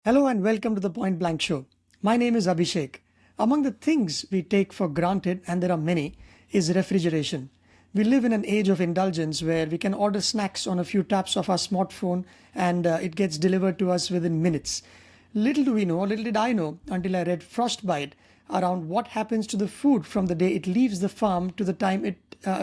Hello and welcome to the Point Blank Show. My name is Abhishek. Among the things we take for granted, and there are many, is refrigeration. We live in an age of indulgence where we can order snacks on a few taps of our smartphone and it gets delivered to us within minutes. Little do we know, or little did I know until I read Frostbite around what happens to the food from the day it leaves the farm to the time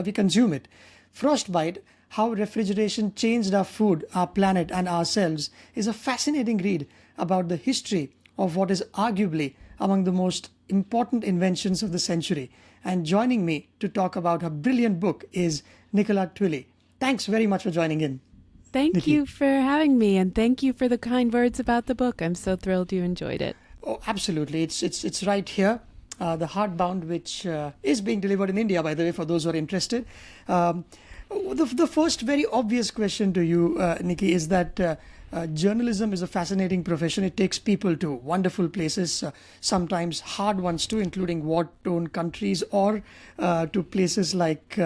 we consume it. Frostbite, How Refrigeration Changed Our Food, Our Planet, and Ourselves, is a fascinating read about the history of what is arguably among the most important inventions of the century. And joining me to talk about her brilliant book is Nicola Twilley. Thanks very much for joining in, Thank Nikki. you for having me, and thank you for the kind words about the book. I'm so thrilled you enjoyed it. Oh, absolutely. It's right here. The hardbound, which is being delivered in India, by the way, for those who are interested. Um, the first very obvious question to you, Nikki, is that journalism is a fascinating profession. It takes people to wonderful places, sometimes hard ones too, including war-torn countries, or to places like,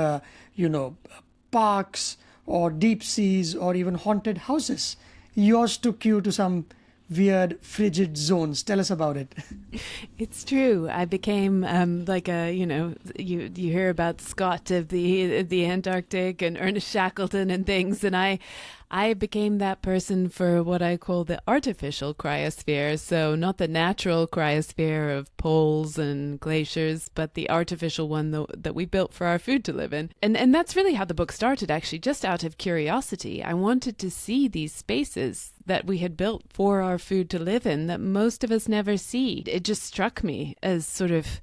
parks or deep seas or even haunted houses. Yours took you to some weird, frigid zones. Tell us about it. It's true. I became like you hear about Scott of the Antarctic and Ernest Shackleton and things, and I became that person for what I call the artificial cryosphere. So not the natural cryosphere of poles and glaciers, but the artificial one that we built for our food to live in. And that's really how the book started, actually, just out of curiosity. I wanted to see these spaces that we had built for our food to live in that most of us never see. It just struck me as sort of,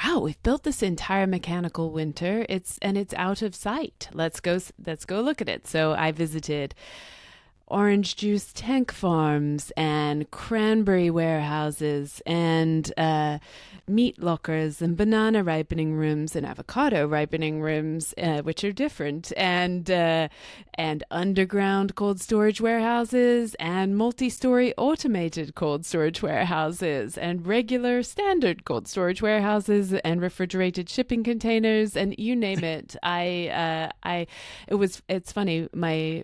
wow, we've built this entire mechanical winter. It's out of sight. Let's go look at it. So I visited orange juice tank farms and cranberry warehouses and meat lockers and banana ripening rooms and avocado ripening rooms, which are different, and underground cold storage warehouses and multi-story automated cold storage warehouses and regular standard cold storage warehouses and refrigerated shipping containers and you name it. It's funny. My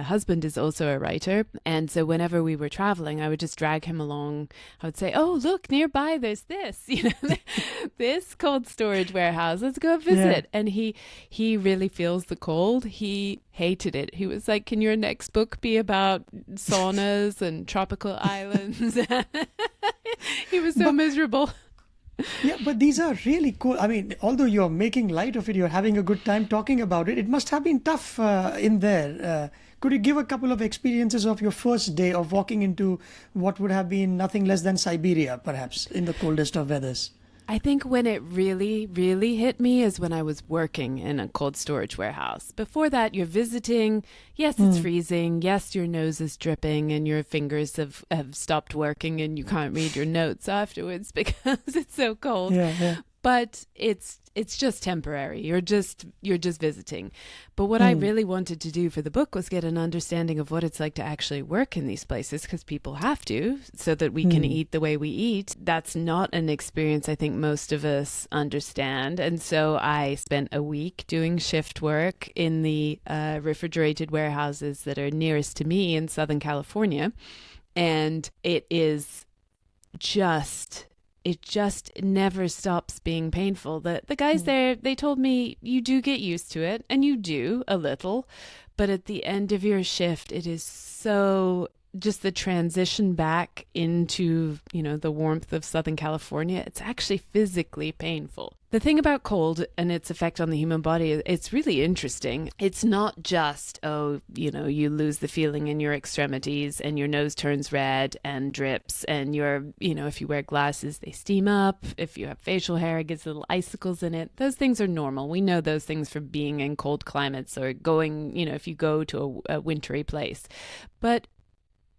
husband is also a writer, and so whenever we were traveling, I would just drag him along. I would say, "Oh, look, nearby there's this, this cold storage warehouse. Let's go visit." Yeah. And he really feels the cold. He hated it. He was like, "Can your next book be about saunas and tropical islands?" He was so But miserable. yeah, but these are really cool. I mean, although you're making light of it, you're having a good time talking about it. It must have been tough in there. Could you give a couple of experiences of your first day of walking into what would have been nothing less than Siberia, perhaps, in the coldest of weathers? I think when it really, really hit me is when I was working in a cold storage warehouse. Before that, you're visiting. Yes, it's Hmm. freezing. Yes, your nose is dripping and your fingers have stopped working and you can't read your notes afterwards because it's so cold. Yeah, yeah. But it's just temporary. You're just visiting. But what I Hmm. really wanted to do for the book was get an understanding of what it's like to actually work in these places because people have to so that we can Hmm. eat the way we eat. That's not an experience I think most of us understand. And so I spent a week doing shift work in the refrigerated warehouses that are nearest to me in Southern California. And just it just never stops being painful. The guys Hmm. there, they told me you do get used to it, and you do a little, but at the end of your shift, it is so just the transition back into, the warmth of Southern California, it's actually physically painful. The thing about cold and its effect on the human body, it's really interesting. It's not just, you lose the feeling in your extremities and your nose turns red and drips and if you wear glasses, they steam up. If you have facial hair, it gets little icicles in it. Those things are normal. We know those things from being in cold climates or going, if you go to a wintry place. But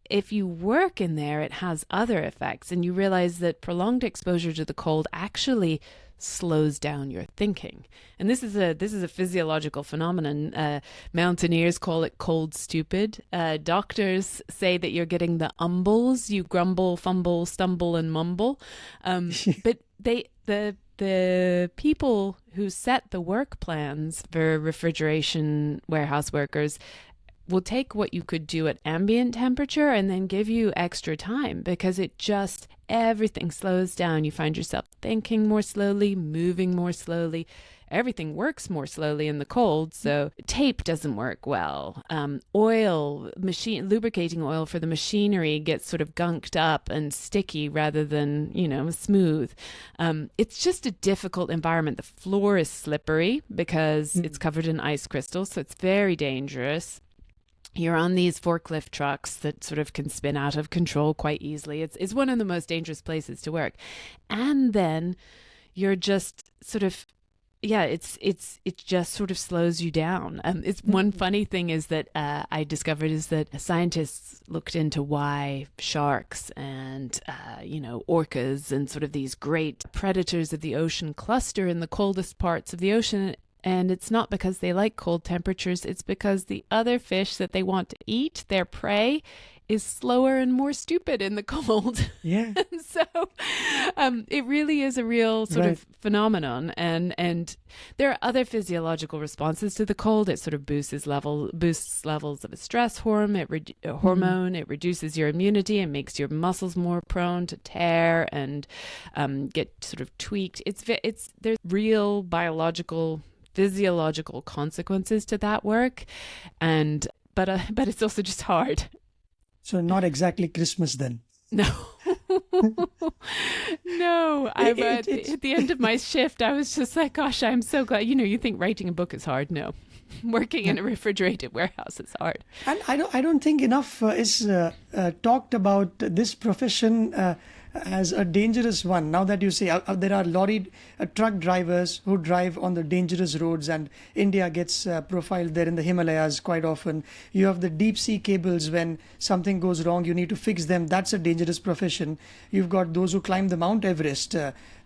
if you work in there, it has other effects, and you realize that prolonged exposure to the cold actually slows down your thinking. And this is a physiological phenomenon. Mountaineers call it cold stupid. Doctors say that you're getting the umbles. You grumble, fumble, stumble, and mumble. But the people who set the work plans for refrigeration warehouse workers will take what you could do at ambient temperature and then give you extra time, because everything slows down. You find yourself thinking more slowly, moving more slowly. Everything works more slowly in the cold, so tape doesn't work well. Lubricating oil for the machinery gets sort of gunked up and sticky rather than, smooth. It's just a difficult environment. The floor is slippery because it's covered in ice crystals, so it's very dangerous. You're on these forklift trucks that sort of can spin out of control quite easily. It's one of the most dangerous places to work. And then you're just sort of, it just sort of slows you down. It's one funny thing is that I discovered is that scientists looked into why sharks and orcas and sort of these great predators of the ocean cluster in the coldest parts of the ocean. And it's not because they like cold temperatures. It's because the other fish that they want to eat, their prey, is slower and more stupid in the cold. Yeah. So it really is a real sort of phenomenon. And there are other physiological responses to the cold. It sort of boosts levels of a stress hormone. It reduces your immunity and makes your muscles more prone to tear and get sort of tweaked. There's real biological, physiological consequences to that work, but it's also just hard. So not exactly Christmas then. No. No. At the end of my shift, I was just like, gosh, I'm so glad. You think writing a book is hard. No. Working in a refrigerated warehouse is hard. And I don't think enough is talked about this profession as a dangerous one. Now that you say there are truck drivers who drive on the dangerous roads, and India gets profiled there in the Himalayas quite often. You have the deep sea cables. When something goes wrong, you need to fix them. That's a dangerous profession. You've got those who climb the Mount Everest,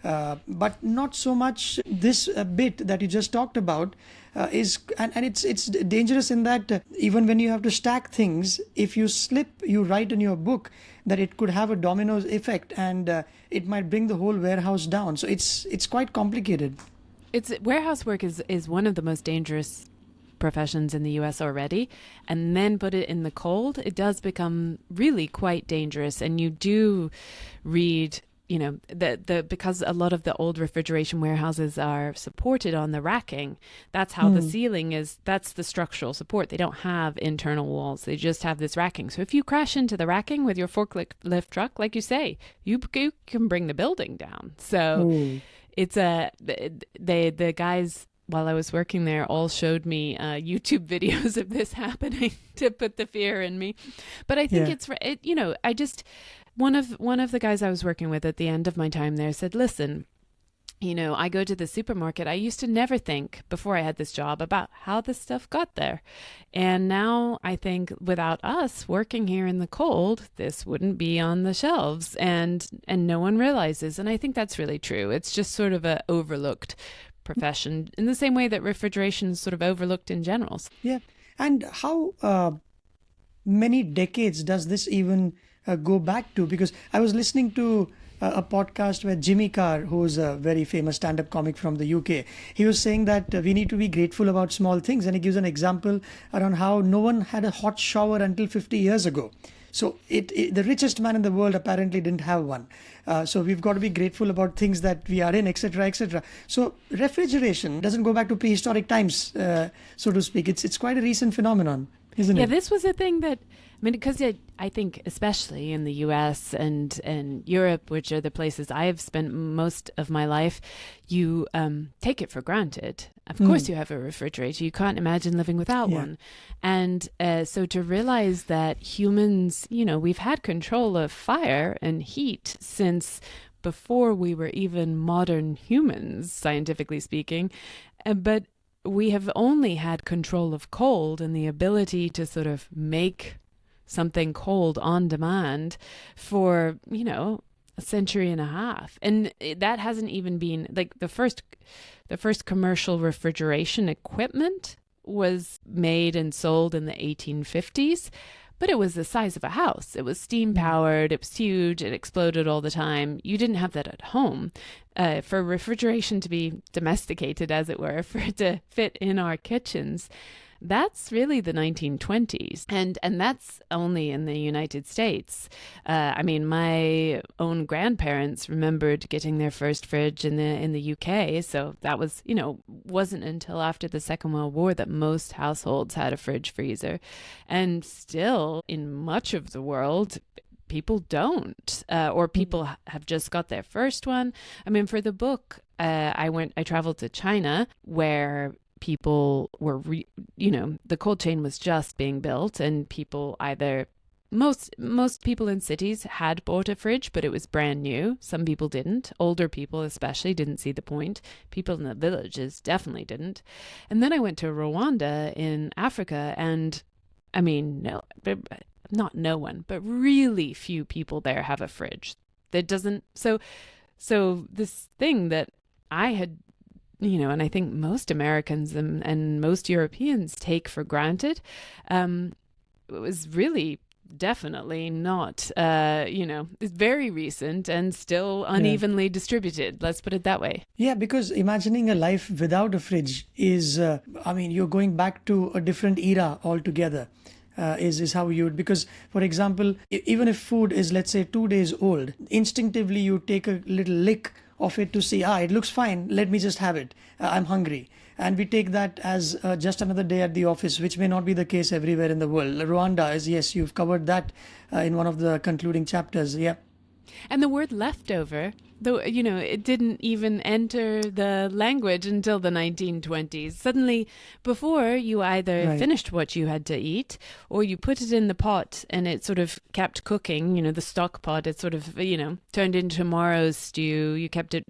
but not so much this bit that you just talked about. It's dangerous in that even when you have to stack things, if you slip, you write in your book that it could have a domino effect, and it might bring the whole warehouse down. So it's quite complicated. Warehouse work is one of the most dangerous professions in the US already, and then put it in the cold, it does become really quite dangerous. And you do read, because a lot of the old refrigeration warehouses are supported on the racking. That's how the ceiling is. That's the structural support. They don't have internal walls. They just have this racking. So if you crash into the racking with your forklift truck, like you say, you can bring the building down. So it's the guys, while I was working there, all showed me YouTube videos of this happening to put the fear in me. But I think one of the guys I was working with at the end of my time there said, listen, I go to the supermarket. I used to never think before I had this job about how this stuff got there. And now I think without us working here in the cold, this wouldn't be on the shelves, and no one realizes. And I think that's really true. It's just sort of a overlooked profession in the same way that refrigeration is sort of overlooked in general. Yeah. And how many decades does this even go back to? Because I was listening to a podcast where Jimmy Carr, who's a very famous stand-up comic from the UK, he was saying that we need to be grateful about small things. And he gives an example around how no one had a hot shower until 50 years ago. So the richest man in the world apparently didn't have one. So we've got to be grateful about things that we are in, etc., etc. So refrigeration doesn't go back to prehistoric times, so to speak. It's quite a recent phenomenon, isn't it? Yeah, this was a thing that, because I think especially in the US and Europe, which are the places I have spent most of my life, you take it for granted. Of course you have a refrigerator. You can't imagine living without one. And so to realize that humans, we've had control of fire and heat since before we were even modern humans, scientifically speaking. But we have only had control of cold and the ability to sort of make something cold on demand for, a century and a half. And that hasn't even been like the first commercial refrigeration equipment was made and sold in the 1850s, but it was the size of a house. It was steam powered. It was huge. It exploded all the time. You didn't have that at home. For refrigeration to be domesticated, as it were, for it to fit in our kitchens, That's really the 1920s, and that's only in the United States. I mean, my own grandparents remembered getting their first fridge in the UK, so that was, wasn't until after the Second World War that most households had a fridge freezer, and still in much of the world, people don't, or people have just got their first one. I mean, for the book, I traveled to China, where people were, the cold chain was just being built, and people either most people in cities had bought a fridge, but it was brand new. Some people didn't. Older people especially didn't see the point. People in the villages definitely didn't. And then I went to Rwanda in Africa, and I mean, not no one, but really few people there have a fridge. That doesn't, so this thing that I had, and I think most Americans and most Europeans take for granted, it was really definitely not, it's very recent and still unevenly distributed. Let's put it that way. Yeah, because imagining a life without a fridge is, you're going back to a different era altogether. Is how you would, because for example, even if food is, let's say, 2 days old, instinctively you take a little lick of it to see, it looks fine, let me just have it, I'm hungry, and we take that as just another day at the office, which may not be the case everywhere in the world. Rwanda is, yes, you've covered that in one of the concluding chapters. Yeah. And the word leftover, though, it didn't even enter the language until the 1920s. Suddenly, before, you either finished what you had to eat, or you put it in the pot and it sort of kept cooking, the stock pot, it sort of, turned into tomorrow's stew. You kept it,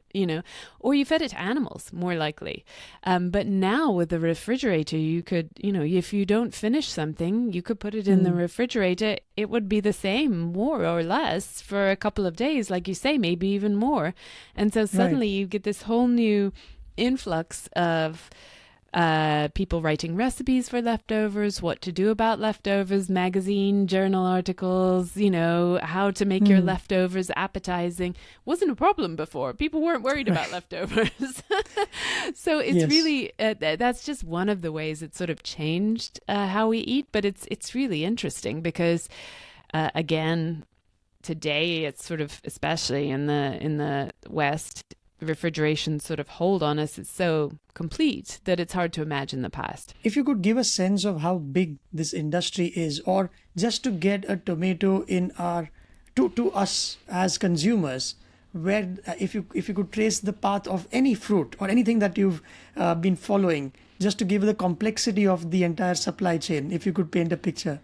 or you fed it to animals, more likely. But now with the refrigerator, you could, if you don't finish something, you could put it in the refrigerator. It would be the same, more or less, for a couple of days, like you say, maybe even more. And so suddenly you get this whole new influx of people writing recipes for leftovers, what to do about leftovers, magazine, journal articles, how to make your leftovers appetizing. Wasn't a problem before. People weren't worried about leftovers. So it's really, that's just one of the ways it sort of changed how we eat. But it's really interesting because, again, today it's sort of, especially in the West, refrigeration sort of hold on us is so complete that it's hard to imagine the past. If you could give a sense of how big this industry is, or just to get a tomato in our to us as consumers, where if you could trace the path of any fruit or anything that you've been following, just to give the complexity of the entire supply chain, if you could paint a picture.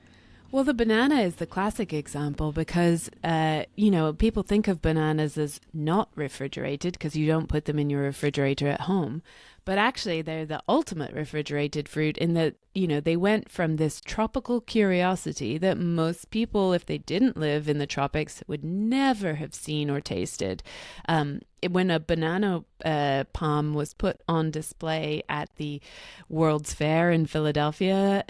Well, the banana is the classic example because, people think of bananas as not refrigerated because you don't put them in your refrigerator at home. But actually, they're the ultimate refrigerated fruit in that, they went from this tropical curiosity that most people, if they didn't live in the tropics, would never have seen or tasted. When a banana palm was put on display at the World's Fair in Philadelphia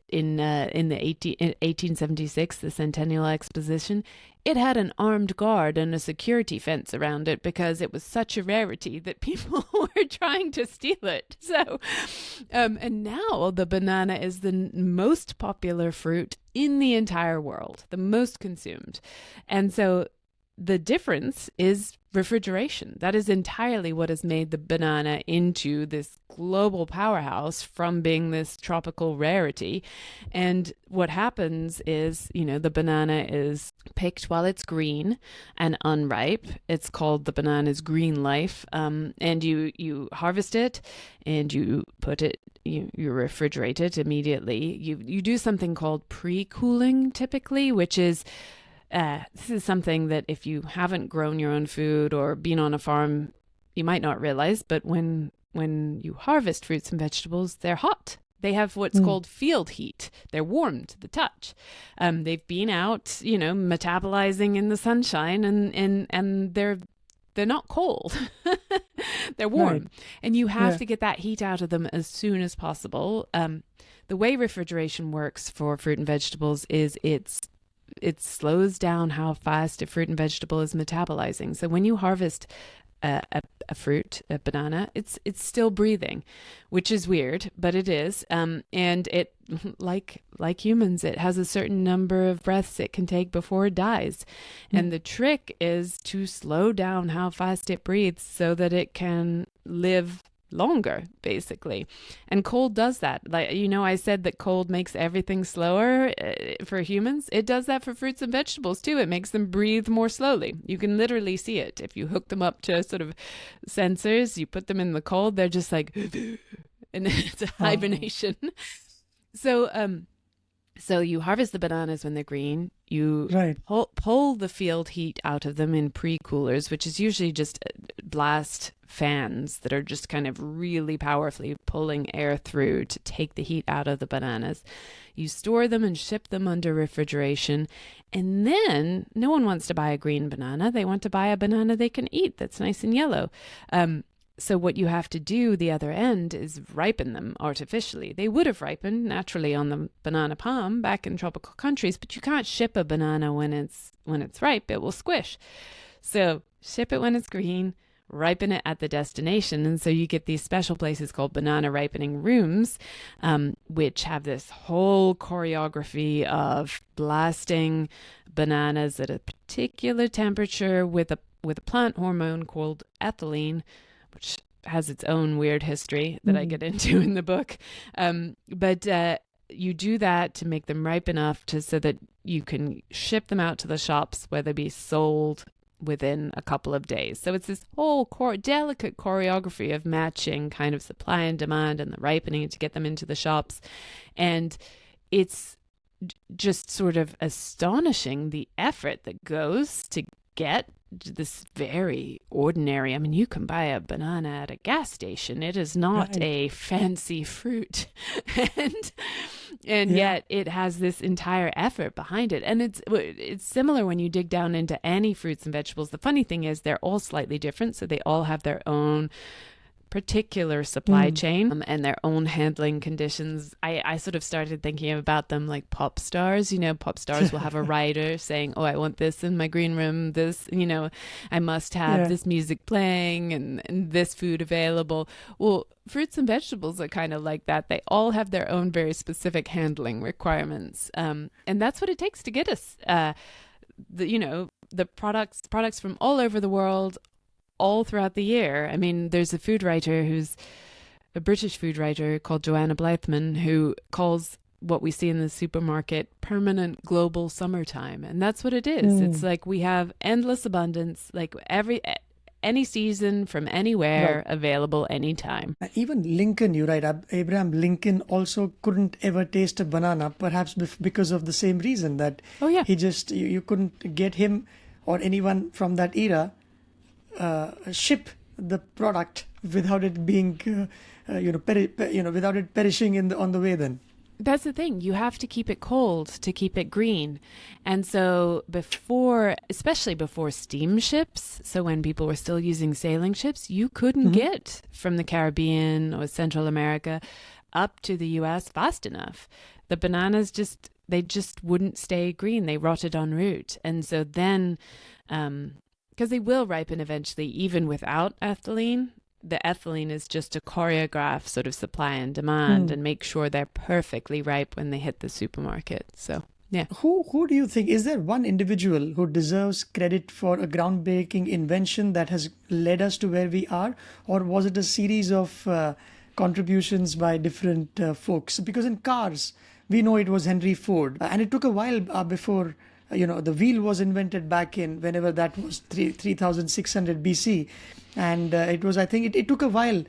in the 1876, the Centennial Exposition, it had an armed guard and a security fence around it because it was such a rarity that people were trying to steal it. So, and now the banana is the most popular fruit in the entire world, the most consumed. And so the difference is refrigeration. That is entirely what has made the banana into this global powerhouse from being this tropical rarity. And what happens is, the banana is picked while it's green and unripe. It's called the banana's green life. And you harvest it and you put it, you refrigerate it immediately. You do something called pre-cooling typically, which is this is something that if you haven't grown your own food or been on a farm, you might not realize, but when you harvest fruits and vegetables, they're hot. They have what's called field heat. They're warm to the touch. They've been out, metabolizing in the sunshine and they're not cold. They're warm. Right. And you have to get that heat out of them as soon as possible. The way refrigeration works for fruit and vegetables is it's it slows down how fast a fruit and vegetable is metabolizing. So when you harvest a fruit, a banana, it's still breathing, which is weird, but it is. And it, like humans, it has a certain number of breaths it can take before it dies. And the trick is to slow down how fast it breathes so that it can live longer, basically. And cold does that. Like, I said that cold makes everything slower for humans. It does that for fruits and vegetables too. It makes them breathe more slowly. You can literally see it. If you hook them up to sort of sensors, you put them in the cold, they're just like, and it's a hibernation. So you harvest the bananas when they're green. You pull the field heat out of them in pre-coolers, which is usually just blast fans that are just kind of really powerfully pulling air through to take the heat out of the bananas. You store them and ship them under refrigeration. And then no one wants to buy a green banana. They want to buy a banana they can eat that's nice and yellow. So what you have to do, the other end, is ripen them artificially. They would have ripened naturally on the banana palm back in tropical countries, but you can't ship a banana when it's ripe. It will squish. So ship it when it's green, ripen it at the destination. And so you get these special places called banana ripening rooms, which have this whole choreography of blasting bananas at a particular temperature with a plant hormone called ethylene, which has its own weird history that I get into in the book. But you do that to make them ripe enough so that you can ship them out to the shops where they'll be sold within a couple of days. So it's this whole delicate choreography of matching kind of supply and demand and the ripening to get them into the shops. And it's just sort of astonishing the effort that goes to get this very ordinary. I mean, you can buy a banana at a gas station. It is not a fancy fruit, and yet it has this entire effort behind it. And it's similar when you dig down into any fruits and vegetables. The funny thing is they're all slightly different, so they all have their own particular supply chain and their own handling conditions. I sort of started thinking about them like pop stars. Pop stars will have a writer saying, oh, I want this in my green room, this, I must have this music playing and this food available. Well, fruits and vegetables are kind of like that. They all have their own very specific handling requirements. And that's what it takes to get us, the products from all over the world, all throughout the year. I mean, there's a food writer who's a British food writer called Joanna Blythman who calls what we see in the supermarket permanent global summertime. And that's what it is. It's like we have endless abundance, like any season from anywhere available anytime. Even Lincoln, you're right. Abraham Lincoln also couldn't ever taste a banana, perhaps because of the same reason that he just, you couldn't get him or anyone from that era ship the product without it being, without it perishing on the way. Then that's the thing. You have to keep it cold to keep it green, and so especially before steamships. So when people were still using sailing ships, you couldn't get from the Caribbean or Central America up to the U.S. fast enough. The bananas just wouldn't stay green. They rotted en route, and so then. Because they will ripen eventually, even without ethylene. The ethylene is just to choreograph sort of supply and demand and make sure they're perfectly ripe when they hit the supermarket. So, yeah. Who do you think, is there one individual who deserves credit for a groundbreaking invention that has led us to where we are? Or was it a series of contributions by different folks? Because in cars, we know it was Henry Ford. And it took a while before... the wheel was invented back in whenever that was 3600 BC. And it was, I think it took a while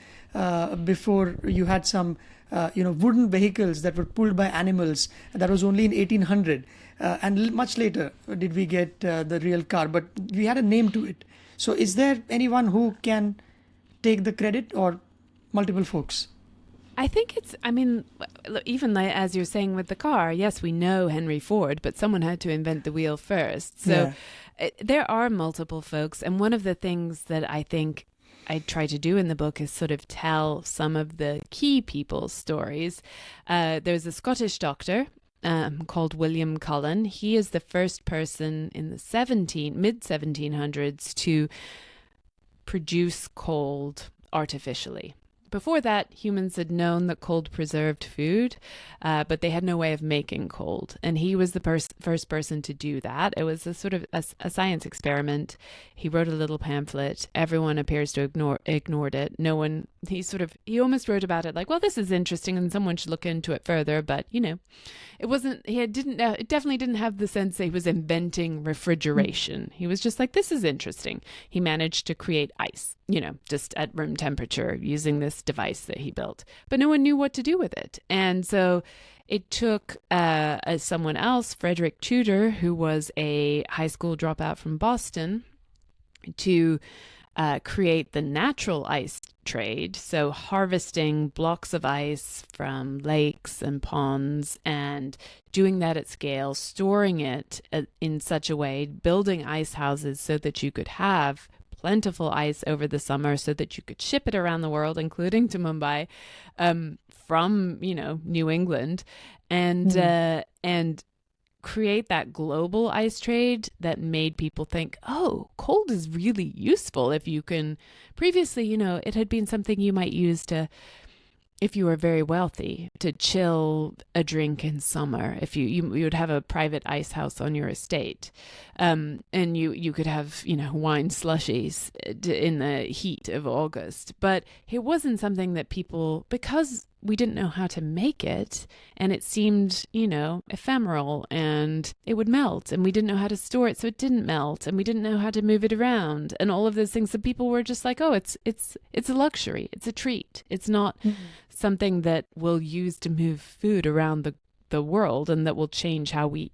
before you had some, wooden vehicles that were pulled by animals. That was only in 1800. And much later did we get the real car. But we had a name to it. So is there anyone who can take the credit or multiple folks? I think even as you're saying with the car, yes, we know Henry Ford, but someone had to invent the wheel first. So there are multiple folks. And one of the things that I think I try to do in the book is sort of tell some of the key people's stories. There's a Scottish doctor called William Cullen. He is the first person in the mid 1700s to produce cold artificially. Before that, humans had known that cold preserved food, but they had no way of making cold. And he was the first person to do that. It was a sort of a science experiment. He wrote a little pamphlet. Everyone appears to ignored it. No one, he almost wrote about it like, well, this is interesting and someone should look into it further. But, it wasn't, it definitely didn't have the sense that he was inventing refrigeration. He was just like, this is interesting. He managed to create ice, just at room temperature using this device that he built. But no one knew what to do with it. And so it took someone else, Frederick Tudor, who was a high school dropout from Boston, to create the natural ice trade. So harvesting blocks of ice from lakes and ponds and doing that at scale, storing it in such a way, building ice houses so that you could have plentiful ice over the summer so that you could ship it around the world, including to Mumbai, from, New England, and create that global ice trade that made people think, oh, cold is really useful. If you can, previously, it had been something you might use to, if you were very wealthy, to chill a drink in summer. If you would have a private ice house on your estate, and you could have wine slushies in the heat of August. But it wasn't something that people, because we didn't know how to make it, and it seemed ephemeral, and it would melt, and we didn't know how to store it so it didn't melt, and we didn't know how to move it around, and all of those things. So people were just like, oh, it's a luxury, it's a treat, it's not something that we'll use to move food around the world and that will change how we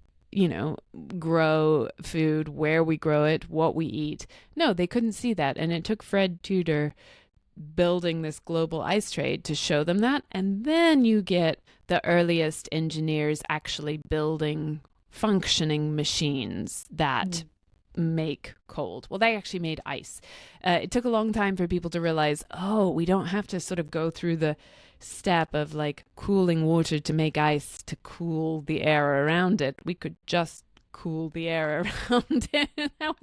grow food, where we grow it, what we eat. No, they couldn't see that. And it took Fred Tudor building this global ice trade to show them that. And then you get the earliest engineers actually building functioning machines that make cold. Well, they actually made ice. It took a long time for people to realize, oh, we don't have to sort of go through the step of like cooling water to make ice to cool the air around it. We could just cool the air around it. that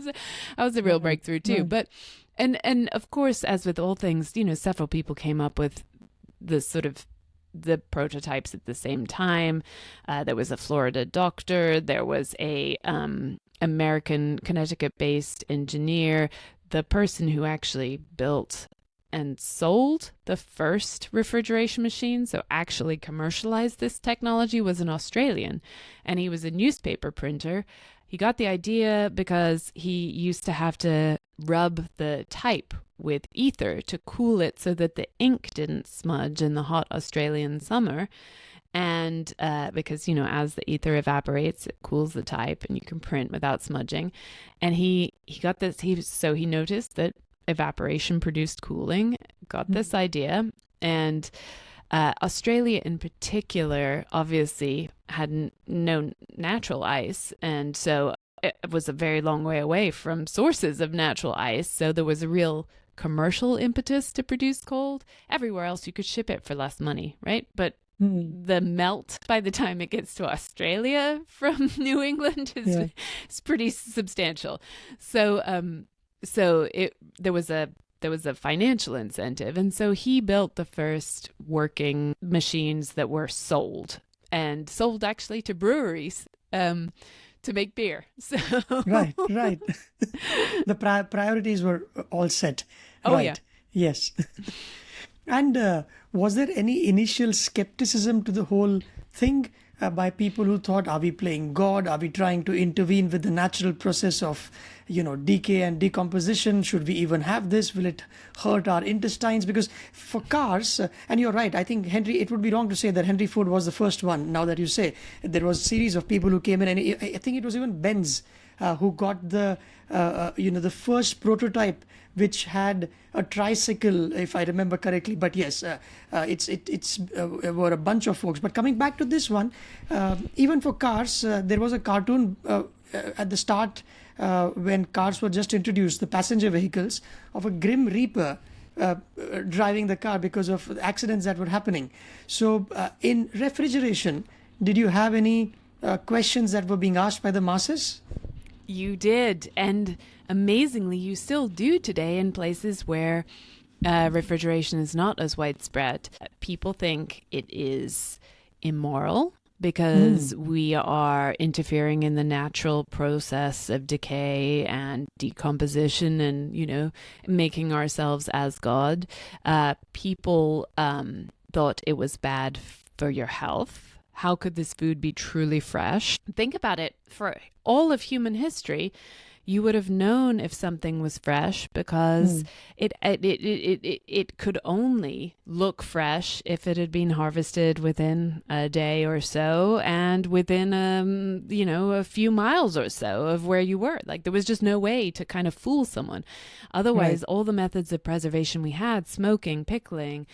was a real breakthrough too. But and of course, as with all things, several people came up with the prototypes at the same time. There was a Florida doctor. There was a American Connecticut-based engineer. The person who actually built and sold the first refrigeration machine, so actually commercialized this technology, was an Australian, and he was a newspaper printer. He got the idea because he used to have to rub the type with ether to cool it so that the ink didn't smudge in the hot Australian summer. And because, as the ether evaporates, it cools the type and you can print without smudging. And he got this, he noticed that evaporation produced cooling, got this idea. And Australia in particular, obviously, had no natural ice. And so it was a very long way away from sources of natural ice. So there was a real commercial impetus to produce cold. Everywhere else you could ship it for less money, right? But the melt by the time it gets to Australia from New England is pretty substantial. So there was a financial incentive, and so he built the first working machines that were sold actually to breweries to make beer. So right. The priorities were all set. Oh, right. yeah. Yes. And was there any initial skepticism to the whole thing by people who thought, are we playing God? Are we trying to intervene with the natural process of, decay and decomposition? Should we even have this? Will it hurt our intestines? Because for cars, and you're right, I think it would be wrong to say that Henry Ford was the first one. Now that you say, there was a series of people who came in, and I think it was even Benz who got the first prototype, which had a tricycle, if I remember correctly. But yes, it's were a bunch of folks. But coming back to this one, even for cars, there was a cartoon at the start when cars were just introduced, the passenger vehicles, of a grim reaper driving the car because of accidents that were happening. So in refrigeration, Did you have any questions that were being asked by the masses? You did. And amazingly, you still do today in places where refrigeration is not as widespread. People think it is immoral because we are interfering in the natural process of decay and decomposition and, making ourselves as God. People thought it was bad for your health. How could this food be truly fresh? Think about it. For all of human history, you would have known if something was fresh because it could only look fresh if it had been harvested within a day or so and within a few miles or so of where you were. Like there was just no way to kind of fool someone. Otherwise, all the methods of preservation we had, smoking, pickling,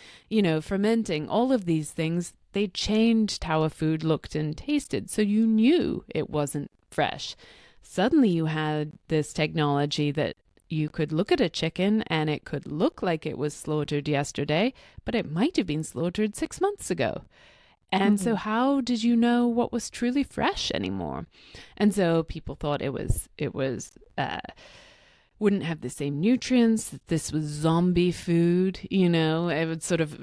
fermenting, all of these things, they changed how a food looked and tasted. So you knew it wasn't fresh. Suddenly you had this technology that you could look at a chicken and it could look like it was slaughtered yesterday, but it might have been slaughtered 6 months ago. And so how did you know what was truly fresh anymore? And so people thought it was wouldn't have the same nutrients, that this was zombie food, it would sort of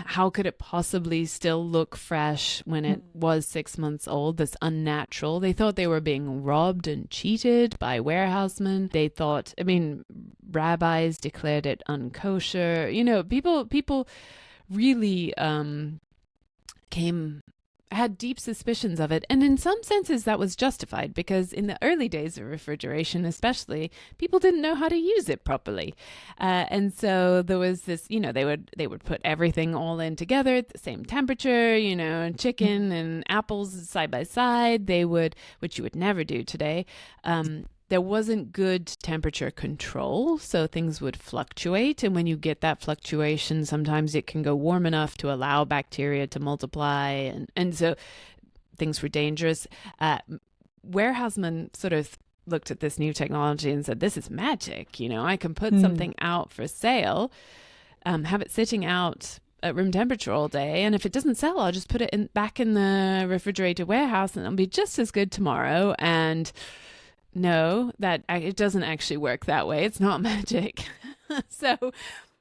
how could it possibly still look fresh when it was 6 months old? That's unnatural. They thought they were being robbed and cheated by warehousemen. They thought, rabbis declared it unkosher. People really had deep suspicions of it. And in some senses that was justified because in the early days of refrigeration, especially, people didn't know how to use it properly. And so there was this, they would put everything all in together at the same temperature, chicken and apples side by side. They would, which you would never do today. There wasn't good temperature control, so things would fluctuate. And when you get that fluctuation, sometimes it can go warm enough to allow bacteria to multiply. And so things were dangerous. Warehousemen sort of looked at this new technology and said, this is magic. I can put something out for sale, have it sitting out at room temperature all day. And if it doesn't sell, I'll just put it back in the refrigerated warehouse and it'll be just as good tomorrow. And no, that it doesn't actually work that way. It's not magic. So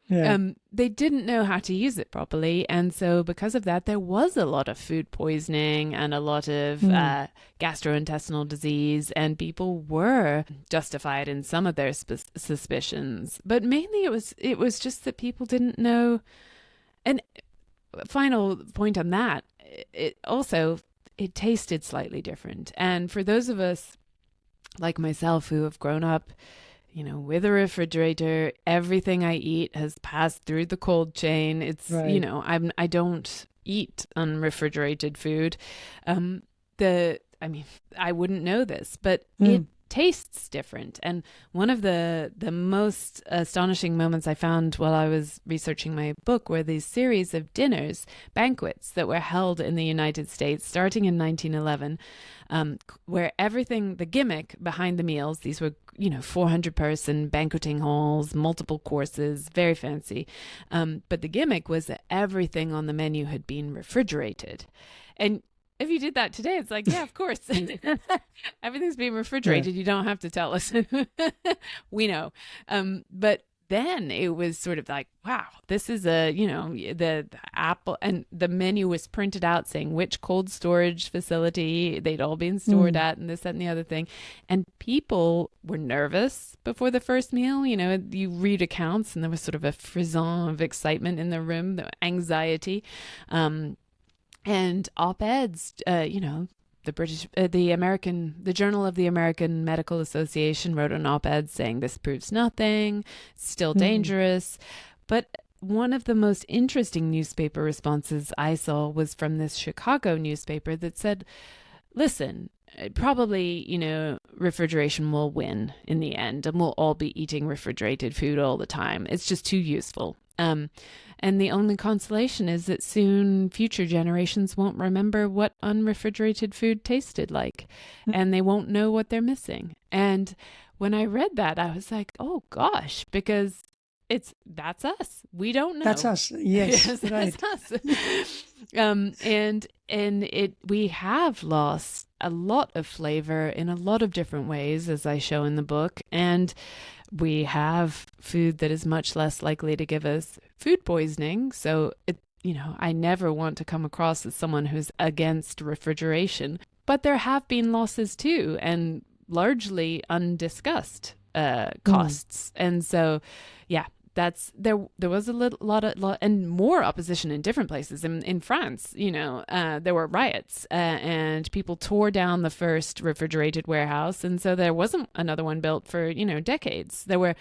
they didn't know how to use it properly. And so because of that, there was a lot of food poisoning and a lot of gastrointestinal disease, and people were justified in some of their suspicions. But mainly it was just that people didn't know. And final point on that, it tasted slightly different. And for those of us like myself who have grown up, with a refrigerator, everything I eat has passed through the cold chain. It's, I don't eat unrefrigerated food. I wouldn't know this, but it tastes different. And one of the most astonishing moments I found while I was researching my book were these series of banquets that were held in the United States starting in 1911, where the gimmick behind the meals, these were 400-person banqueting halls, multiple courses, very fancy, but the gimmick was that everything on the menu had been refrigerated. And if you did that today, it's like, yeah, of course. Everything's being refrigerated. Yeah. You don't have to tell us. We know. But then it was sort of like, wow, this is the apple, and the menu was printed out saying which cold storage facility they'd all been stored at, and this, that, and the other thing. And people were nervous before the first meal. You read accounts and there was sort of a frisson of excitement in the room, the anxiety. And op-eds, the Journal of the American Medical Association wrote an op-ed saying this proves nothing, it's still dangerous. But one of the most interesting newspaper responses I saw was from this Chicago newspaper that said, listen, probably, refrigeration will win in the end and we'll all be eating refrigerated food all the time. It's just too useful. And the only consolation is that soon future generations won't remember what unrefrigerated food tasted like, and they won't know what they're missing. And when I read that, I was like, oh gosh, because that's us. We don't know. That's us. Yes, Yes, right. that's us. And we have lost a lot of flavor in a lot of different ways, as I show in the book. And we have food that is much less likely to give us food poisoning. So I never want to come across as someone who's against refrigeration. But there have been losses too, and largely undiscussed costs. And so, yeah, there was a lot and more opposition in different places. In France, there were riots and people tore down the first refrigerated warehouse, and so there wasn't another one built for decades. There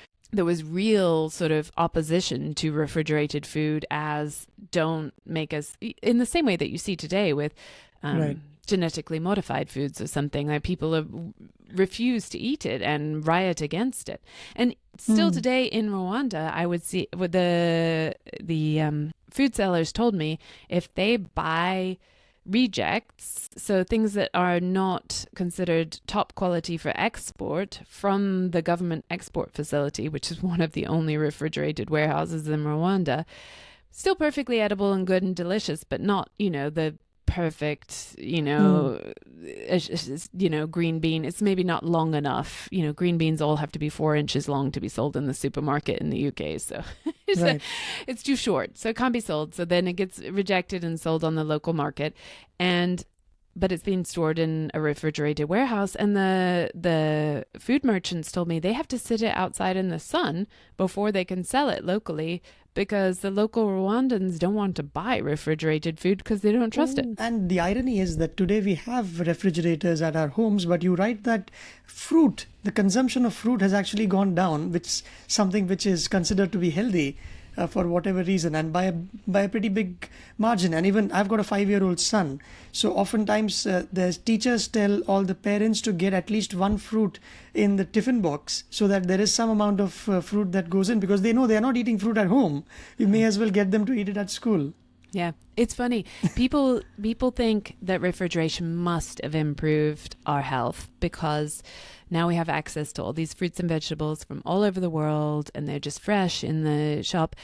was real sort of opposition to refrigerated food as don't make us, in the same way that you see today with Right. genetically modified foods or something, like people have refused to eat it and riot against it. And still today in Rwanda, I would see with the food sellers told me if they buy rejects, so things that are not considered top quality for export, from the government export facility, which is one of the only refrigerated warehouses in Rwanda, still perfectly edible and good and delicious, but not, the perfect, green bean. It's maybe not long enough. Green beans all have to be 4 inches long to be sold in the supermarket in the UK. So Right. it's too short. So it can't be sold. So then it gets rejected and sold on the local market. But it's being stored in a refrigerated warehouse. And the food merchants told me they have to sit it outside in the sun before they can sell it locally, because the local Rwandans don't want to buy refrigerated food because they don't trust it. And the irony is that today we have refrigerators at our homes, but you write that the consumption of fruit has actually gone down, which something which is considered to be healthy for whatever reason, and by a pretty big margin. And even I've got a 5-year-old son, so oftentimes the teachers tell all the parents to get at least one fruit in the tiffin box, so that there is some amount of fruit that goes in, because they know they are not eating fruit at home. We may as well get them to eat it at school. Yeah, it's funny. People think that refrigeration must have improved our health because now we have access to all these fruits and vegetables from all over the world, and they're just fresh in the shop.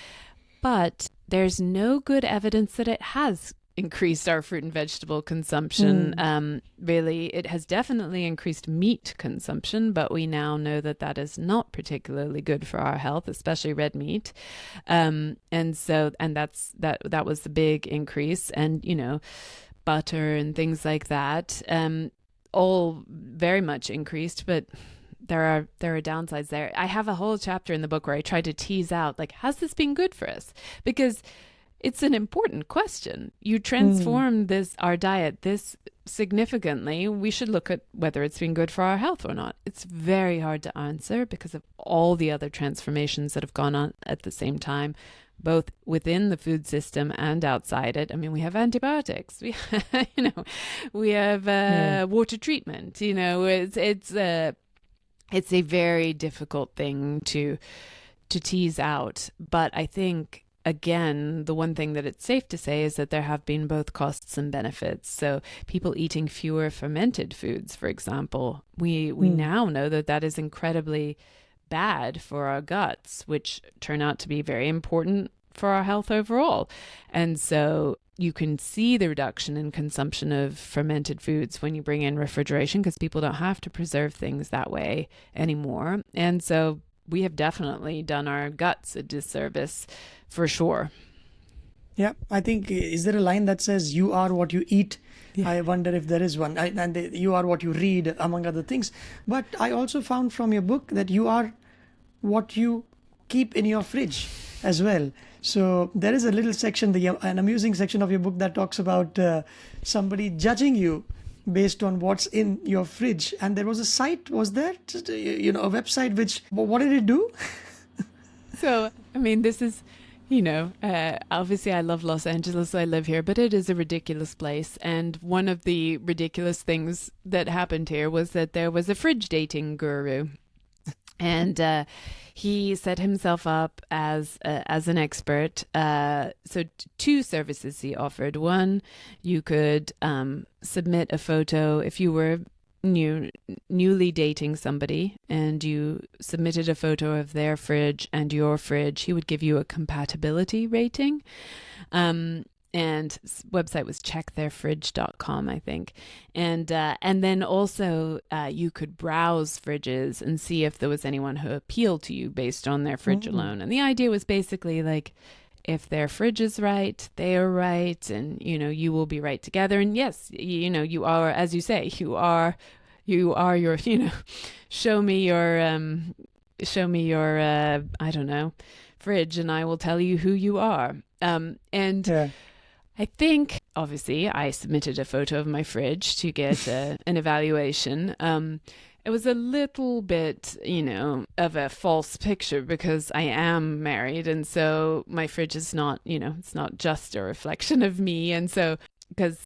But there's no good evidence that it has increased our fruit and vegetable consumption. Really, it has definitely increased meat consumption, but we now know that that is not particularly good for our health, especially red meat. And that was the big increase. And, butter and things like that, all very much increased, but there are downsides there. I have a whole chapter in the book where I try to tease out, like, has this been good for us? Because it's an important question. You transform our diet this significantly, we should look at whether it's been good for our health or not. It's very hard to answer because of all the other transformations that have gone on at the same time, both within the food system and outside it. I mean, we have antibiotics, we have water treatment. It's a very difficult thing to tease out. But I think, again, the one thing that it's safe to say is that there have been both costs and benefits. So people eating fewer fermented foods, for example, we now know that is incredibly bad for our guts, which turn out to be very important for our health overall. And so you can see the reduction in consumption of fermented foods when you bring in refrigeration, because people don't have to preserve things that way anymore. And so we have definitely done our guts a disservice, for sure. Yeah, I think, is there a line that says you are what you eat? Yeah. I wonder if there is one. You are what you read, among other things. But I also found from your book that you are what you keep in your fridge as well. So there is a little section, an amusing section of your book that talks about somebody judging you based on what's in your fridge. And there was a site, was there? A website which, what did it do? So, I mean, this is, obviously I love Los Angeles, so I live here, but it is a ridiculous place. And one of the ridiculous things that happened here was that there was a fridge dating guru. And he set himself up as an expert. So two services he offered. One, you could submit a photo if you were newly dating somebody and you submitted a photo of their fridge and your fridge, he would give you a compatibility rating. And website was checktheirfridge.com, I think. And then also you could browse fridges and see if there was anyone who appealed to you based on their fridge alone. And the idea was basically like, if their fridge is right, they are right, and you will be right together. And yes, you are, as you say, you are your, show me your I don't know, fridge, and I will tell you who you are. And Yeah. I think, obviously, I submitted a photo of my fridge to get an evaluation. It was a little bit, of a false picture because I am married. And so my fridge is not, it's not just a reflection of me. And so, but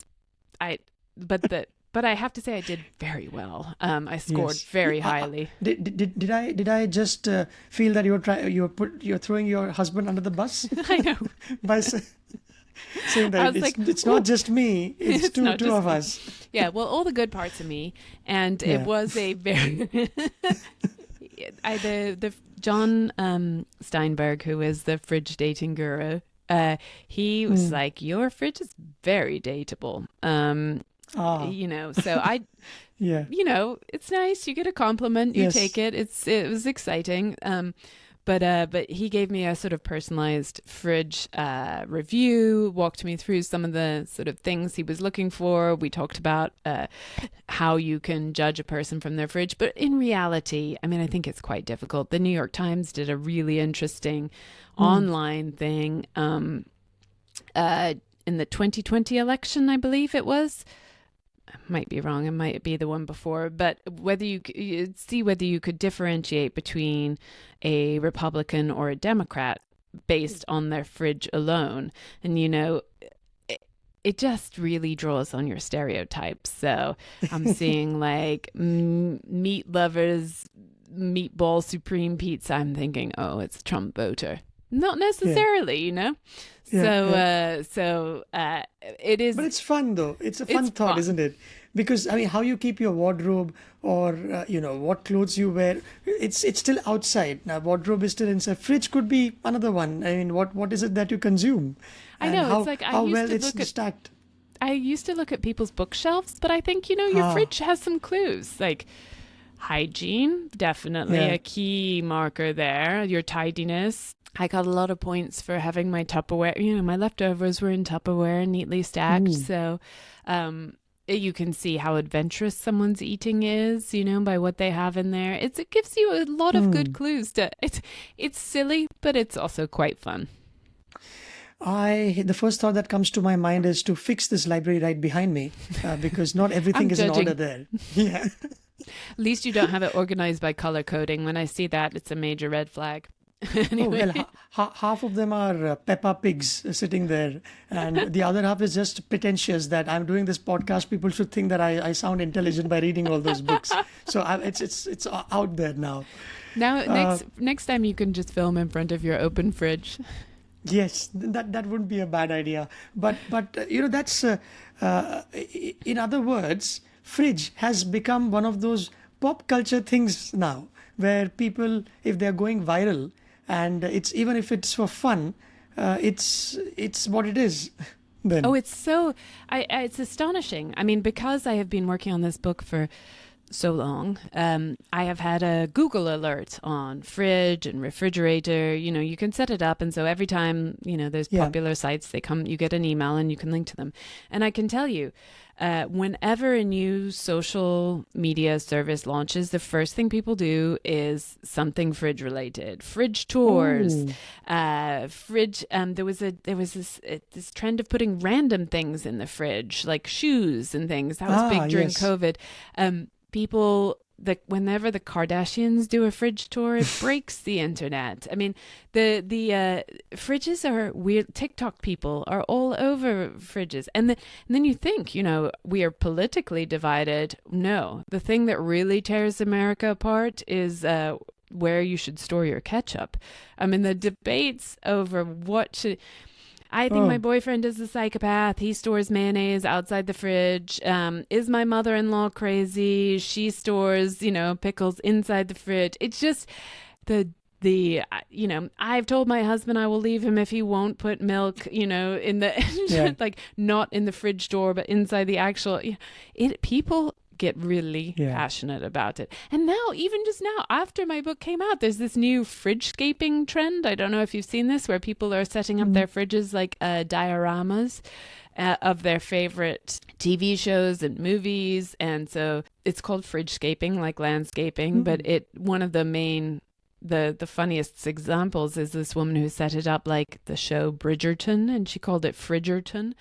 I have to say I did very well. I scored very highly. Did I just feel that you're throwing your husband under the bus? I know. By saying that it's not just me, it's two of us. Yeah, well, all the good parts of me, and it was a very the John Steinberg, who is the fridge dating guru. He was like, your fridge is very dateable. So I, it's nice. You get a compliment, you take it. It was exciting. But he gave me a sort of personalized fridge review, walked me through some of the sort of things he was looking for. We talked about how you can judge a person from their fridge. But in reality, I mean, I think it's quite difficult. The New York Times did a really interesting online thing in the 2020 election, I believe it was. I might be wrong. It might be the one before, but whether you'd see whether you could differentiate between a Republican or a Democrat based on their fridge alone. And, it just really draws on your stereotypes. So I'm seeing like meat lovers, meatball supreme pizza. I'm thinking, oh, it's a Trump voter. Not necessarily, So it is. But it's fun though. It's a fun thought, isn't it? Because I mean, how you keep your wardrobe, or what clothes you wear, it's still outside. Now, wardrobe is still inside. Fridge could be another one. I mean, what is it that you consume? I know. It's like how well it's stacked. I used to look at people's bookshelves, but I think your fridge has some clues, like hygiene, definitely a key marker there. Your tidiness. I got a lot of points for having my Tupperware. My leftovers were in Tupperware, neatly stacked. So you can see how adventurous someone's eating is, by what they have in there. It gives you a lot of good clues. It's silly, but it's also quite fun. The first thought that comes to my mind is to fix this library right behind me, because not everything is in order there. Yeah. At least you don't have it organized by color coding. When I see that, it's a major red flag. Anyway. Oh, well, half of them are Peppa Pigs sitting there, and the other half is just pretentious that I'm doing this podcast. People should think that I sound intelligent by reading all those books. So it's out there now. Now, next time you can just film in front of your open fridge. Yes, that wouldn't be a bad idea. But that's in other words, fridge has become one of those pop culture things now, where people, if they're going viral, and it's even if it's for fun, it's what it is. Then. Oh, it's it's astonishing. I mean, because I have been working on this book for so long, I have had a Google alert on fridge and refrigerator. You can set it up, and so every time there's popular sites, they come, you get an email and you can link to them. And I can tell you, whenever a new social media service launches, the first thing people do is something fridge related. Fridge tours, fridge. There was this trend of putting random things in the fridge, like shoes and things. That was big during COVID. People, whenever the Kardashians do a fridge tour, it breaks the internet. I mean, the fridges are weird. TikTok people are all over fridges. And then you think, we are politically divided. No, the thing that really tears America apart is where you should store your ketchup. I mean, the debates over I think my boyfriend is a psychopath. He stores mayonnaise outside the fridge. Is my mother-in-law crazy? She stores, pickles inside the fridge. It's just I've told my husband I will leave him if he won't put milk, in the like not in the fridge door, but inside the actual. People get really passionate about it. And now, even just now, after my book came out, there's this new fridgescaping trend. I don't know if you've seen this, where people are setting up their fridges like dioramas of their favorite TV shows and movies. And so it's called fridgescaping, like landscaping, but one of the main the funniest examples is this woman who set it up like the show Bridgerton, and she called it Frigidton.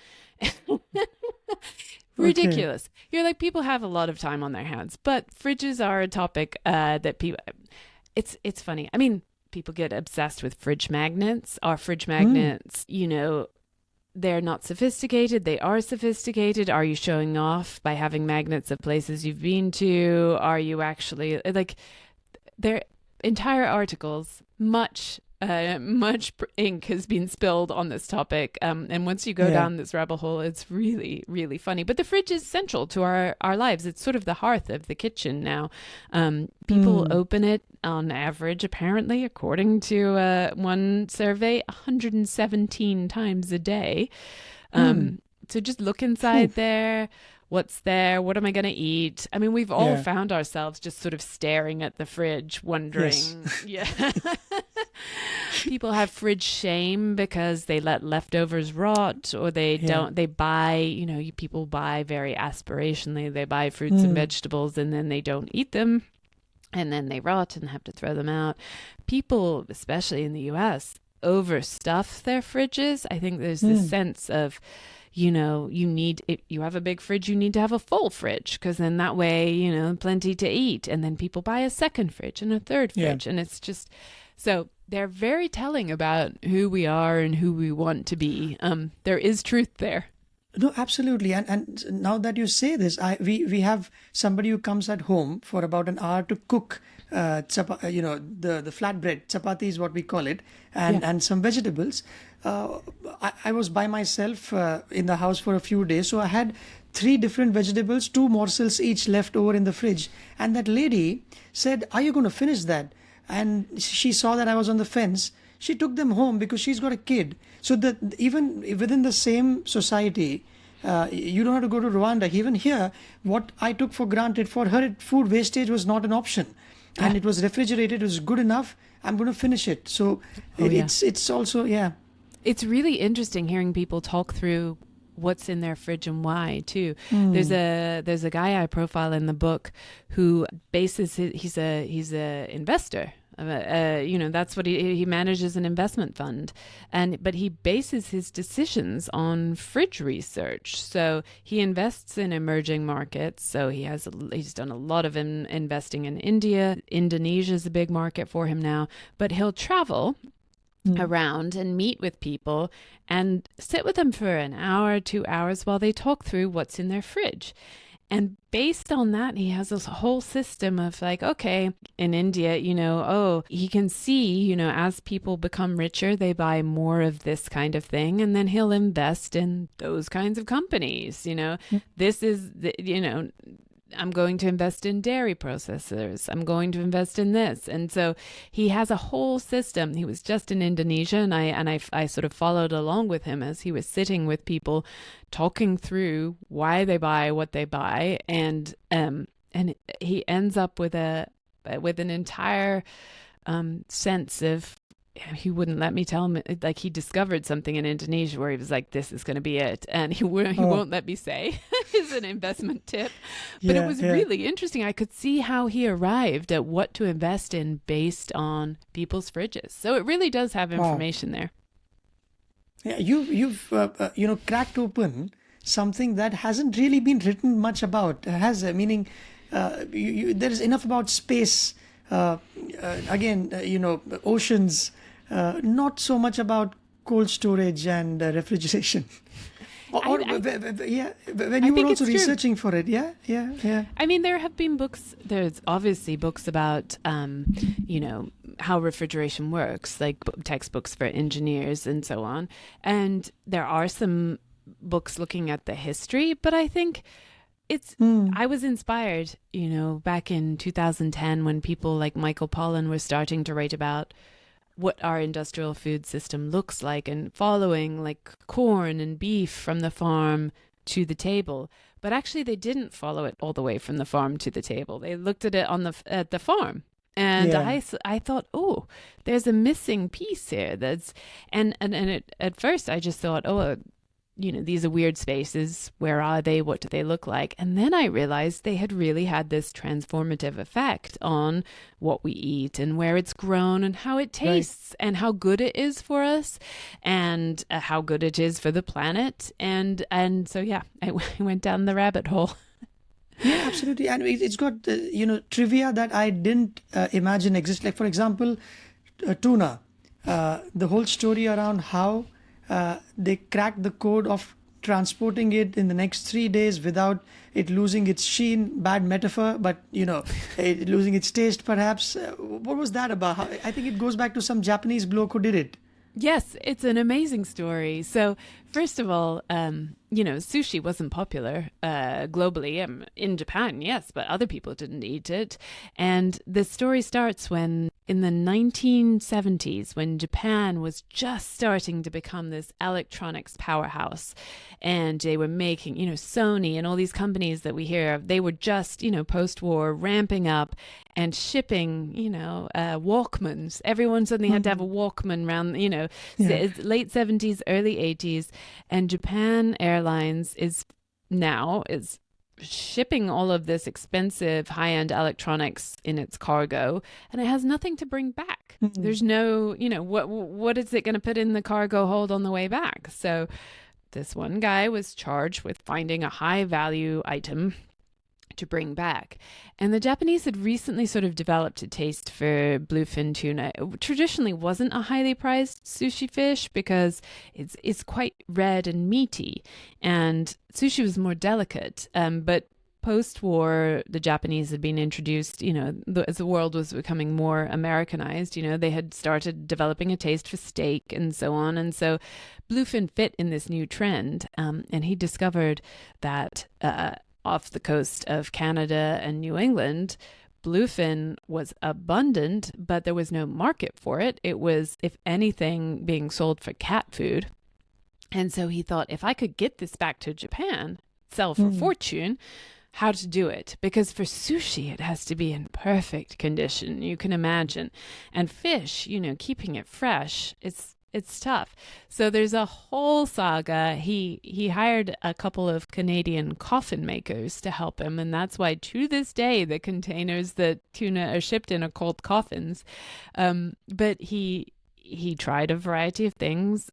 Ridiculous. You're like, people have a lot of time on their hands, but fridges are a topic that people, it's funny. I mean, people get obsessed with fridge magnets. Are fridge magnets, they're not sophisticated. They are sophisticated. Are you showing off by having magnets of places you've been to? Are you actually, like, they're entire articles, much ink has been spilled on this topic. And once you go down this rabbit hole, it's really, really funny. But the fridge is central to our lives. It's sort of the hearth of the kitchen now. People open it on average, apparently, according to one survey, 117 times a day. So just look inside there. What's there? What am I going to eat? I mean, we've all found ourselves just sort of staring at the fridge, wondering. Yes. People have fridge shame because they let leftovers rot, or they don't. They buy, people buy very aspirationally. They buy fruits and vegetables, and then they don't eat them, and then they rot and have to throw them out. People, especially in the U.S., overstuff their fridges. I think there's this sense of, you need, if you have a big fridge, you need to have a full fridge, because then that way, plenty to eat. And then people buy a second fridge and a third fridge. And it's just, so they're very telling about who we are and who we want to be. There is truth there. No, absolutely. And now that you say this, we have somebody who comes at home for about an hour to cook, the flatbread, chapati is what we call it, and some vegetables. I was by myself in the house for a few days, so I had 3 different vegetables, 2 morsels each left over in the fridge. And that lady said, "Are you going to finish that?" And she saw that I was on the fence. She took them home because she's got a kid. So that even within the same society, you don't have to go to Rwanda. Even here, what I took for granted, for her, food wastage was not an option. And it was refrigerated. It was good enough. I'm going to finish it. So it's also, It's really interesting hearing people talk through what's in their fridge and why too. There's a guy I profile in the book who bases he's a investor. That's what he manages an investment fund, but he bases his decisions on fridge research. So he invests in emerging markets. So he's done a lot of investing in India. Indonesia is a big market for him now, but he'll travel around and meet with people and sit with them for an hour, 2 hours while they talk through what's in their fridge. And based on that, he has this whole system of like, okay, in India, he can see, as people become richer, they buy more of this kind of thing. And then he'll invest in those kinds of companies. This is, I'm going to invest in dairy processors. I'm going to invest in this. And so he has a whole system. He was just in Indonesia, and I sort of followed along with him as he was sitting with people, talking through why they buy what they buy. And he ends up with an entire sense of, he wouldn't let me tell him, like, he discovered something in Indonesia where he was like, this is going to be it. And he won't let me say is an investment tip. But it was really interesting. I could see how he arrived at what to invest in based on people's fridges. So it really does have information there. Yeah, you've cracked open something that hasn't really been written much about. Meaning there is enough about space, oceans, not so much about cold storage and refrigeration. When you were also researching for it, yeah. I mean, there have been books. There's obviously books about, how refrigeration works, like textbooks for engineers and so on. And there are some books looking at the history, but I think I was inspired, back in 2010 when people like Michael Pollan were starting to write about what our industrial food system looks like and following like corn and beef from the farm to the table. But actually they didn't follow it all the way from the farm to the table. They looked at it at the farm. And I thought, oh, there's a missing piece here. At first I just thought, these are weird spaces. Where are they? What do they look like? And then I realized they had really had this transformative effect on what we eat and where it's grown and how it tastes and how good it is for us and how good it is for the planet. And so, I went down the rabbit hole. Yeah, absolutely. And it's got, trivia that I didn't imagine exist. Like, for example, tuna, the whole story around how they cracked the code of transporting it in the next 3 days without it losing its sheen. Bad metaphor, but it losing its taste perhaps. What was that about? I think it goes back to some Japanese bloke who did it. Yes, it's an amazing story. So, first of all, sushi wasn't popular globally. In Japan, yes, but other people didn't eat it. And the story starts when, in the 1970s, when Japan was just starting to become this electronics powerhouse, and they were making, Sony and all these companies that we hear of, they were just, post-war ramping up and shipping, Walkmans. Everyone suddenly had to have a Walkman around, late 70s, early 80s. And Japan Airlines is shipping all of this expensive high-end electronics in its cargo, and it has nothing to bring back. There's no, what is it going to put in the cargo hold on the way back? So this one guy was charged with finding a high-value item to bring back. And the Japanese had recently sort of developed a taste for bluefin tuna. It traditionally wasn't a highly prized sushi fish because it's quite red and meaty, and sushi was more delicate. But post-war, the Japanese had been introduced, as the world was becoming more Americanized, they had started developing a taste for steak and so on. And so bluefin fit in this new trend. And he discovered that off the coast of Canada and New England, bluefin was abundant, but there was no market for it. It was, if anything, being sold for cat food. And so he thought, if I could get this back to Japan, sell for fortune, how to do it. Because for sushi, it has to be in perfect condition, you can imagine. And fish, keeping it fresh, it's tough. So there's a whole saga. He hired a couple of Canadian coffin makers to help him, and that's why to this day the containers that tuna are shipped in are called coffins. But he tried a variety of things.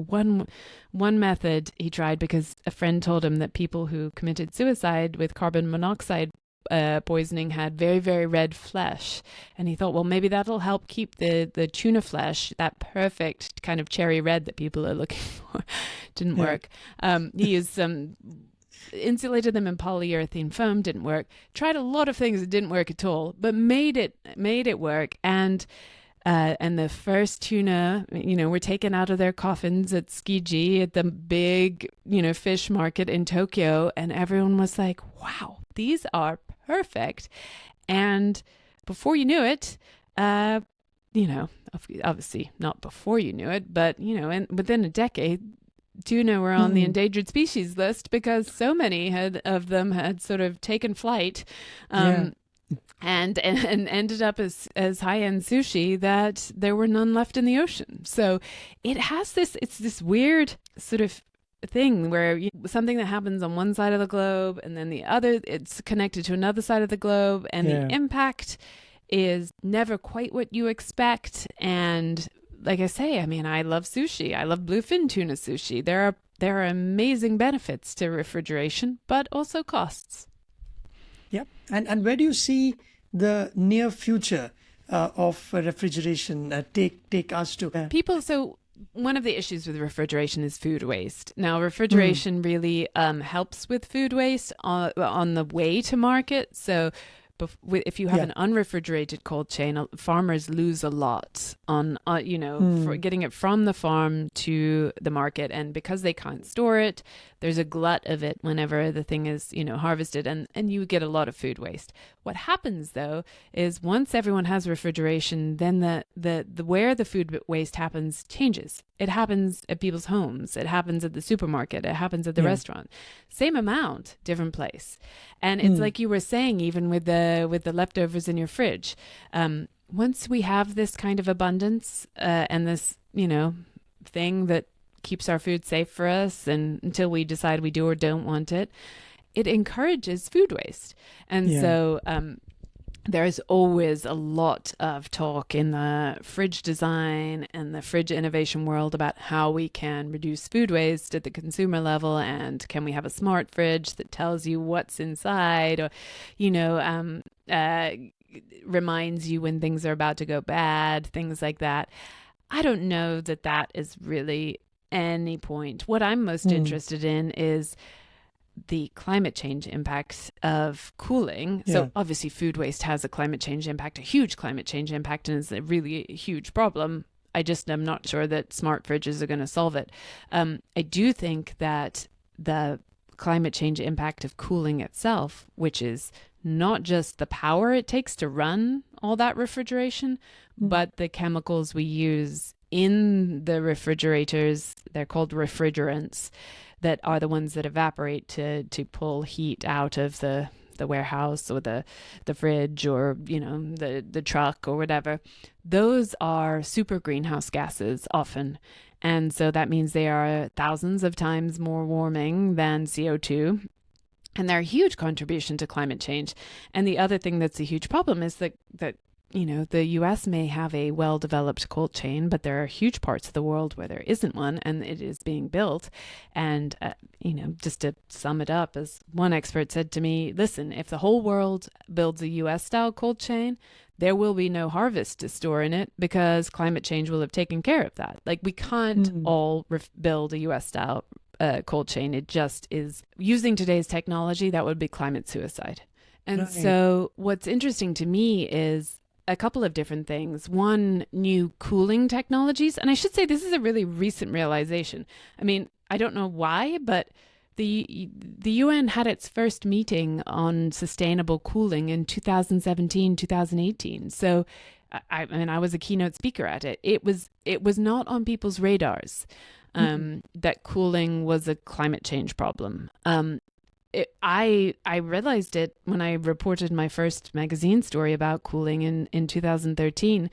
One method he tried because a friend told him that people who committed suicide with carbon monoxide poisoning had very, very red flesh. And he thought, well, maybe that'll help keep the tuna flesh, that perfect kind of cherry red that people are looking for. Didn't work. He used insulated them in polyurethane foam, didn't work. Tried a lot of things that didn't work at all, but made it work. And the first tuna, were taken out of their coffins at Tsukiji at the big, fish market in Tokyo. And everyone was like, wow, these are perfect. And before you knew it, obviously not before you knew it, but, and within a decade, tuna were on the endangered species list because so many of them had sort of taken flight. And ended up as high-end sushi that there were none left in the ocean. So it's this weird sort of thing where something that happens on one side of the globe and then the other, it's connected to another side of the globe, and the impact is never quite what you expect. And like I say, I love sushi. I love bluefin tuna sushi. There are amazing benefits to refrigeration, but also costs. Yep. And where do you see the near future of refrigeration take us to? People, so one of the issues with refrigeration is food waste. Now, refrigeration really helps with food waste on the way to market. So if you have Yeah. an unrefrigerated cold chain, farmers lose a lot on, for getting it from the farm to the market. And because they can't store it, there's a glut of it whenever the thing is, harvested, and you get a lot of food waste. What happens though is once everyone has refrigeration, then the where the food waste happens changes. It happens at people's homes. It happens at the supermarket. It happens at the restaurant. Same amount, different place. And it's like you were saying, even with the leftovers in your fridge. Once we have this kind of abundance and this, thing that keeps our food safe for us, and until we decide we do or don't want it, it encourages food waste. And so there's always a lot of talk in the fridge design and the fridge innovation world about how we can reduce food waste at the consumer level, and can we have a smart fridge that tells you what's inside, or reminds you when things are about to go bad, things like that. I don't know that is really any point. What I'm most interested in is the climate change impacts of cooling. So obviously food waste has a climate change impact, a huge climate change impact, and is a really huge problem. I just am not sure that smart fridges are going to solve it. I do think that the climate change impact of cooling itself, which is not just the power it takes to run all that refrigeration, but the chemicals we use in the refrigerators, they're called refrigerants, that are the ones that evaporate to pull heat out of the warehouse or the fridge, or the truck or whatever. Those are super greenhouse gases often, and so that means they are thousands of times more warming than CO2, and they're a huge contribution to climate change. And the other thing that's a huge problem is that the US may have a well-developed cold chain, but there are huge parts of the world where there isn't one, and it is being built. And, just to sum it up, as one expert said to me, listen, if the whole world builds a US-style cold chain, there will be no harvest to store in it, because climate change will have taken care of that. Like, we can't all build a US-style cold chain. It just is, using today's technology, that would be climate suicide. And so what's interesting to me is a couple of different things. One, new cooling technologies. And I should say this is a really recent realization. I mean, I don't know why, but the UN had its first meeting on sustainable cooling in 2017, 2018. So I was a keynote speaker at it. It was not on people's radars that cooling was a climate change problem. I realized it when I reported my first magazine story about cooling in 2013.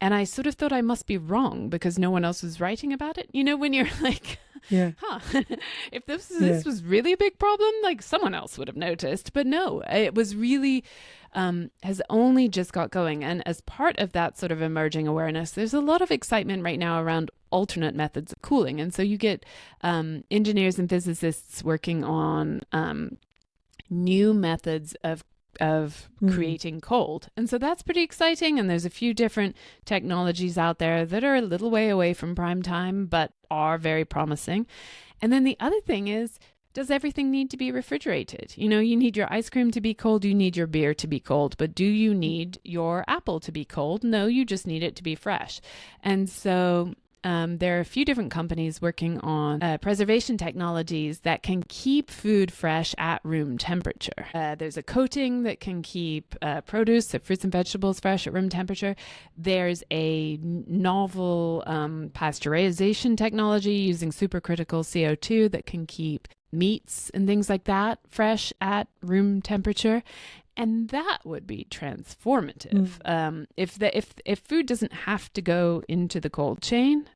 And I sort of thought I must be wrong because no one else was writing about it. When you're like, if this was really a big problem, like someone else would have noticed. But no, it was really, has only just got going. And as part of that sort of emerging awareness, there's a lot of excitement right now around alternate methods of cooling. And so you get engineers and physicists working on new methods of creating cold. And so that's pretty exciting. And there's a few different technologies out there that are a little way away from prime time, but are very promising. And then the other thing is, does everything need to be refrigerated? You need your ice cream to be cold, you need your beer to be cold, but do you need your apple to be cold? No, you just need it to be fresh. And so there are a few different companies working on preservation technologies that can keep food fresh at room temperature. There's a coating that can keep produce, so fruits and vegetables, fresh at room temperature. There's a novel pasteurization technology using supercritical CO2 that can keep meats and things like that fresh at room temperature. And that would be transformative. If food doesn't have to go into the cold chain,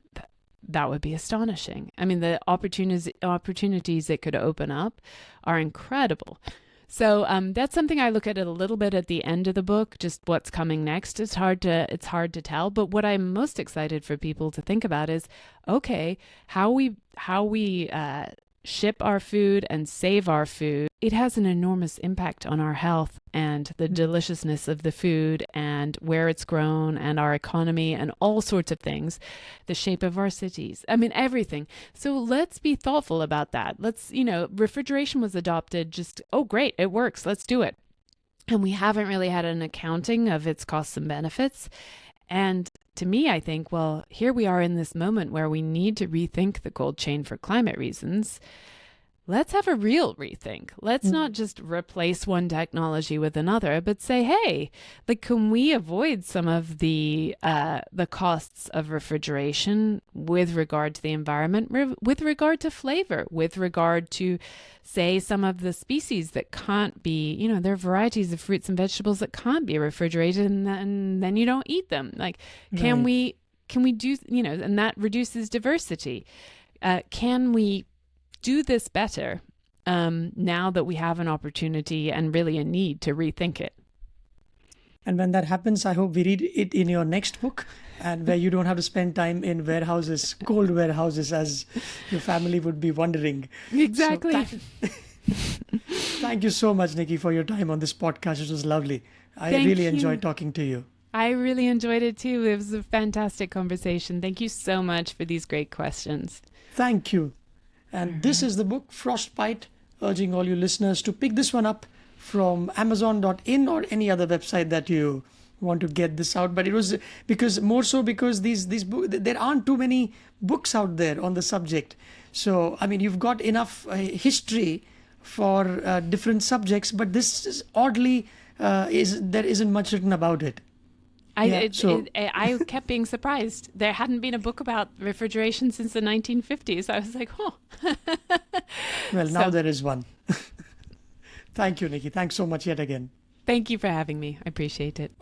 that would be astonishing. I mean, the opportunities it could open up are incredible. So that's something I look at it a little bit at the end of the book, just what's coming next. It's hard to tell. But what I'm most excited for people to think about is, okay, how we ship our food and save our food, it has an enormous impact on our health and the deliciousness of the food and where it's grown and our economy and all sorts of things, the shape of our cities. I mean, everything. So let's be thoughtful about that. Refrigeration was adopted just, oh, great, it works. Let's do it. and we haven't really had an accounting of its costs and benefits. And to me, I think, well, here we are in this moment where we need to rethink the cold chain for climate reasons. Let's have a real rethink. Let's not just replace one technology with another, but say, hey, like, can we avoid some of the costs of refrigeration with regard to the environment, with regard to flavor, with regard to, say, some of the species that can't be, you know, there are varieties of fruits and vegetables that can't be refrigerated, and then you don't eat them. Like, can we do, you know, and that reduces diversity. Can we do this better now that we have an opportunity and really a need to rethink it? And when that happens, I hope we read it in your next book, and where you don't have to spend time in warehouses, cold warehouses, as your family would be wondering. Exactly. So thank you so much, Nikki, for your time on this podcast. It was lovely. I Thank really you. enjoyed talking to you. I really enjoyed it too. It was a fantastic conversation. Thank you so much for these great questions. Thank you. And this is the book, Frostbite, urging all you listeners to pick this one up from Amazon.in or any other website that you want to get this out. But it was because these books, there aren't too many books out there on the subject. So, I mean, you've got enough history for different subjects, but this is oddly, there isn't much written about it. I kept being surprised. There hadn't been a book about refrigeration since the 1950s. I was like, oh. Well, now there is one. Thank you, Nikki. Thanks so much yet again. Thank you for having me. I appreciate it.